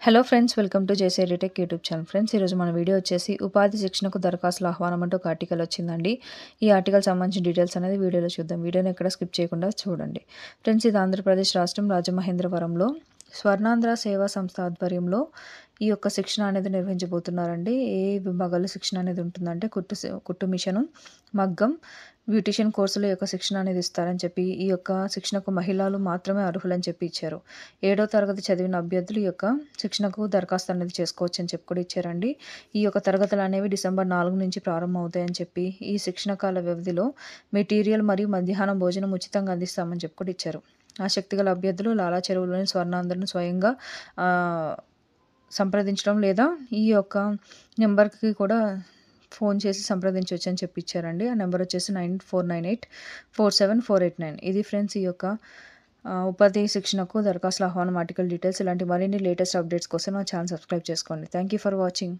Hello friends, welcome to JC edutech YouTube channel. Friends, ఈరోజు మన video వచ్చేసి ఉపాధి శిక్షణకు దరఖాస్తుల ఆహ్వానం అంటూ ఒక ఆర్టికల్ వచ్చిందండి. ఈ ఆర్టికల్ సంబంధించిన డీటెయిల్స్ అనేది వీడియోలో చూద్దాం. వీడియోని ఎక్కడ స్కిప్ చేయకుండా చూడండి. ఫ్రెండ్స్, ఇది ఆంధ్రప్రదేశ్ రాష్ట్రం రాజమహేంద్రవరంలో స్వర్ణాంధ్ర సేవా సంస్థ ఆధ్వర్యంలో ఈ యొక్క శిక్షణ అనేది నిర్వహించబోతున్నారండి. ఏ విభాగాల్లో శిక్షణ అనేది ఉంటుందంటే కుట్టు మిషను, మగ్గం, బ్యూటిషియన్ కోర్సుల యొక్క శిక్షణ అనేది ఇస్తారని చెప్పి, ఈ యొక్క శిక్షణకు మహిళలు మాత్రమే అర్హులని చెప్పి ఇచ్చారు. 7వ తరగతి చదివిన అభ్యర్థులు ఈ యొక్క శిక్షణకు దరఖాస్తు అనేది చేసుకోవచ్చు అని చెప్పి కూడా ఇచ్చారండి. ఈ యొక్క తరగతులు అనేవి డిసెంబర్ 4 నుంచి ప్రారంభం అవుతాయని చెప్పి, ఈ శిక్షణ కాల వ్యవధిలో మెటీరియల్ మరియు మధ్యాహ్నం భోజనం ఉచితంగా అందిస్తామని చెప్పి కూడా ఇచ్చారు. ఆసక్తి గల అభ్యర్థులు లాలా చెరువులోని స్వర్ణాంధ్రను స్వయంగా సంప్రదించడం లేదా ఈ యొక్క నెంబర్కి కూడా ఫోన్ చేసి సంప్రదించవచ్చు అని చెప్పి ఇచ్చారండి. ఆ నెంబర్ వచ్చేసి 9498474889. ఇది ఫ్రెండ్స్ ఈ యొక్క ఉపాధి శిక్షణకు దరఖాస్తుల ఆహ్వానం ఆర్టికల్ డీటెయిల్స్. ఇలాంటి మరిన్ని లేటెస్ట్ అప్డేట్స్ కోసం నా ఛానల్ సబ్స్క్రైబ్ చేసుకోండి. Thank you for watching.